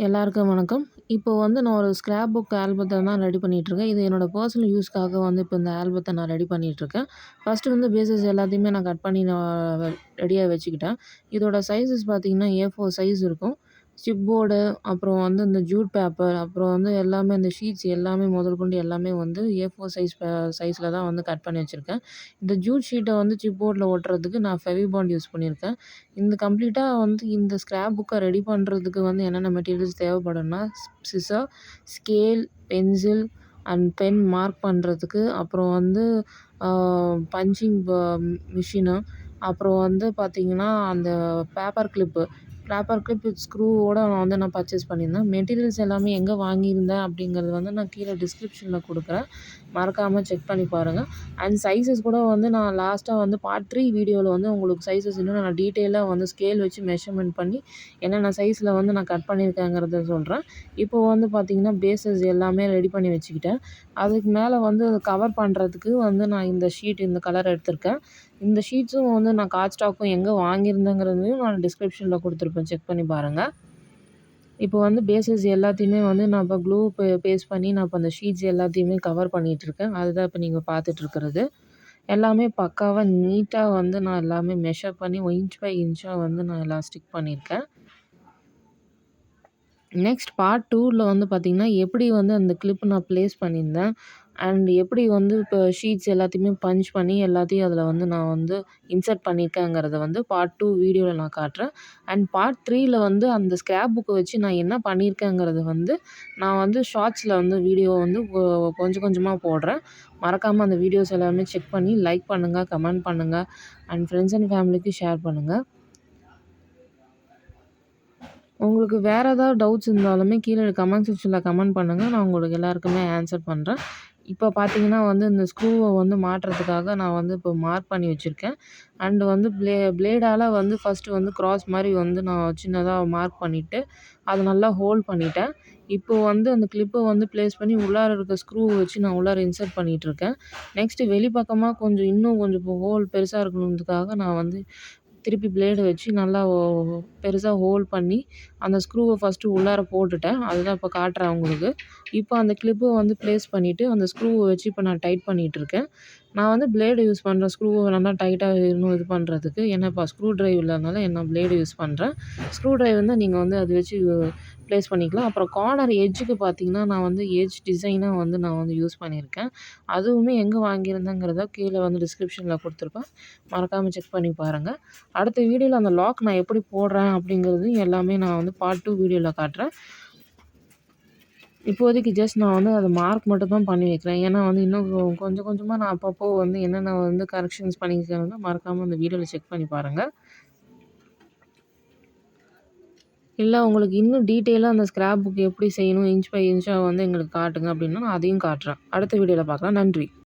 எல்லாருக்கும் வணக்கம். இப்போ வந்து நான் ஒரு ஸ்க்ராப் புக் ஆல்பத்த தான் ரெடி பண்ணிட்டுருக்கேன். இது என்னோட பர்சனல் யூஸ்க்காக வந்து இப்போ இந்த ஆல்பத்த நான் ரெடி பண்ணிட்டுருக்கேன். ஃபர்ஸ்ட்டு வந்து பேஸஸ் எல்லாத்தையுமே நான் கட் பண்ணி ரெடியா வச்சுக்கிட்டேன். இதோட சைஸஸ் பார்த்தீங்கன்னா, A4 சைஸ் இருக்கும். ஸ்டிப் போர்டு, அப்புறம் வந்து இந்த ஜூட் பேப்பர், அப்புறம் வந்து எல்லாமே இந்த ஷீட்ஸ் எல்லாமே முதல் கொண்டு எல்லாமே வந்து A4 சைஸ்ல தான் வந்து கட் பண்ணி வச்சிருக்கேன். இந்த ஜூட் ஷீட்ட வந்து சிப் போர்ட்ல ஒட்டுறதுக்கு நான் ஃபெவிபாண்ட் யூஸ் பண்ணியிருக்கேன். இந்த கம்ப்ளீட்டா வந்து இந்த ஸ்க்ராப் புக்க ரெடி பண்ணுறதுக்கு வந்து என்னென்ன மெட்டீரியல்ஸ் தேவைப்படும்னா, scissor, scale, pencil and pen mark பண்ணுறதுக்கு, அப்புறம் வந்து ஆ பஞ்சிங் மிஷினு, அப்புறம் வந்து பார்த்தீங்கன்னா, அந்த paper clip. Paper clip with ஸ்க்ரூவோட நான் பர்ச்சேஸ் பண்ணியிருந்தேன். மெட்டீரியல்ஸ் எல்லாமே எங்கே வாங்கியிருந்தேன் அப்படிங்கிறது வந்து நான் கீழ டிஸ்கிரிப்ஷன்ல குடுக்குறேன். மறக்காம செக் பண்ணி பாருங்க. அண்ட் சைஸஸ் கூட வந்து நான் லாஸ்ட்டா வந்து பார்ட் 3 வீடியோல வந்து உங்களுக்கு சைஸஸ் இன்னும் நான் டீட்டெயிலா வந்து ஸ்கேல் வச்சு மெஷர்மென்ட் பண்ணி என்னென்ன சைஸ்ல வந்து நான் கட் பண்ணியிருக்கேங்கிறத சொல்றேன். இப்போ வந்து பார்த்தீங்கன்னா, பேஸஸ் எல்லாமே ரெடி பண்ணி வச்சுக்கிட்டேன். அதுக்கு மேல வந்து கவர் பண்றதுக்கு வந்து நான் இந்த ஷீட் இந்த கலர் எடுத்திருக்கேன். இந்த ஷீட்ஸும் வந்து நான் கார்ட் ஸ்டாக்கும் எங்கே வாங்கியிருந்தேங்கிறதையும் நான் டிஸ்கிரிப்ஷன்ல குடுத்துருப்பேன். செக் பண்ணி பாருங்க. இப்போ வந்து பேஸஸ் எல்லாத்தையுமே வந்து நான் இப்போ க்ளூ பேஸ்ட் பண்ணி நான் இப்போ அந்த ஷீட்ஸ் எல்லாத்தையுமே கவர் பண்ணிட்டுருக்கேன். அதுதான் இப்போ நீங்க பார்த்துட்டுருக்கிறது. எல்லாமே பக்காவா நீட்டா வந்து நான் எல்லாமே மெஷர் பண்ணி இன்ச் பை இன்ச்சா வந்து நான் எல்லாம் ஸ்டிக் பண்ணியிருக்கேன். நெக்ஸ்ட் பார்ட் 2ல வந்து பார்த்தீங்கன்னா, எப்படி வந்து அந்த கிளிப் நான் பிளேஸ் பண்ணியிருந்தேன். அண்ட் எப்படி வந்து இப்போ ஷீட்ஸ் எல்லாத்தையுமே பஞ்ச் பண்ணி எல்லாத்தையும் அதில வந்து நான் வந்து இன்சர்ட் பண்ணியிருக்கேங்கிறத வந்து பார்ட் 2 வீடியோல நான் காட்டுறேன். அண்ட் பார்ட் 3ல வந்து அந்த ஸ்க்ராப் புக்க வச்சு நான் என்ன பண்ணியிருக்கேங்கிறத வந்து நான் வந்து ஷார்ட்ஸ்ல வந்து வீடியோ வந்து கொஞ்சம் கொஞ்சமா போடுறேன். மறக்காம அந்த வீடியோஸ் எல்லாமே செக் பண்ணி லைக் பண்ணுங்க, கமெண்ட் பண்ணுங்க அண்ட் ஃப்ரெண்ட்ஸ் அண்ட் ஃபேமிலிக்கு ஷேர் பண்ணுங்க. உங்களுக்கு வேற ஏதாவது டவுட்ஸ் இருந்தாலுமே கீழ கமெண்ட் செக்ஷன்ல கமெண்ட் பண்ணுங்க. நான் உங்களுக்கு எல்லாருக்குமே ஆன்ஸர் பண்றேன். இப்போ பார்த்தீங்கன்னா வந்து இந்த ஸ்க்ரூவ வந்து மாட்டுறதுக்காக நான் வந்து இப்போ மார்க் பண்ணி வச்சிருக்கேன். அண்ட் வந்து பிளேடால வந்து ஃபர்ஸ்ட்டு வந்து கிராஸ் மாரி வந்து நான் சின்னதா மார்க் பண்ணிட்டு, அத நல்லா ஹோல்ட் பண்ணிட்டேன். இப்போ வந்து அந்த கிளிப்ப வந்து பிளேஸ் பண்ணி உள்ளார இருக்க ஸ்க்ரூவ வச்சு நான் உள்ளார இன்சர்ட் பண்ணிட்டுருக்கேன். நெக்ஸ்ட்டு வெளிப்பக்கமா இன்னும் கொஞ்சம் ஹோல் பெருசா இருக்கணுன்றதுக்காக நான் வந்து திருப்பி பிளேடு வச்சு நல்லா பெருசா ஹோல் பண்ணி, அந்த ஸ்க்ரூவ ஃபர்ஸ்ட்டு உள்ளார போட்டுட்டேன். அதுதான் இப்ப காட்டுறேன் உங்களுக்கு. இப்போ அந்த கிளிப்ப வந்து பிளேஸ் பண்ணிட்டு, அந்த ஸ்க்ரூவ வச்சு இப்ப நான் டைட் பண்ணிட்டுருக்கேன். நான் வந்து பிளேடு யூஸ் பண்றேன். ஸ்க்ரூவ நல்லா டைட்டா இன்னும் இது பண்றதுக்கு. ஏன்னா இப்ப ஸ்க்ரூ டிரைவ் இல்லாதனால நான் பிளேடு யூஸ் பண்றேன். ஸ்க்ரூ டிரைவ் வந்து நீங்க வந்து அத வச்சு பிளேஸ் பண்ணிக்கலாம். அப்புறம் கார்னர் எட்ஜுக்கு பார்த்தீங்கன்னா, நான் வந்து எட்ஜ் டிசைனா வந்து நான் வந்து யூஸ் பண்ணியிருக்கேன். அதுவுமே எங்க வாங்கியிருந்தேங்கிறத கீழ வந்து டிஸ்கிரிப்ஷன்ல குடுத்துருப்பேன். மறக்காம செக் பண்ணி பாருங்க. அடுத்த வீடியோல அந்த லாக் நான் எப்படி போடுறேன் அப்படிங்கிறது எல்லாமே நான் வந்து பார்ட் 2 வீடியோல காட்டுறேன். இப்போதைக்கு ஜஸ்ட் நான் வந்து அத மார்க் மட்டும் தான் பண்ணி வைக்கிறேன். ஏன்னா வந்து இன்னும் கொஞ்சம் கொஞ்சமா நான் அப்பப்போ வந்து என்னென்ன வந்து கரெக்ஷன்ஸ் பண்ணியிருக்கேன்னு மறக்காம அந்த வீடியோல செக் பண்ணி பாருங்க. இல்ல உங்களுக்கு இன்னும் டீட்டெயிலா அந்த ஸ்க்ராப் புக் எப்படி செய்யணும், இன்ச் பை இன்ச்சா வந்து எங்களுக்கு காட்டுங்க அப்படின்னா, நான் அதையும் காட்டுறேன். அடுத்த வீடியோல பார்க்கலாம். நன்றி.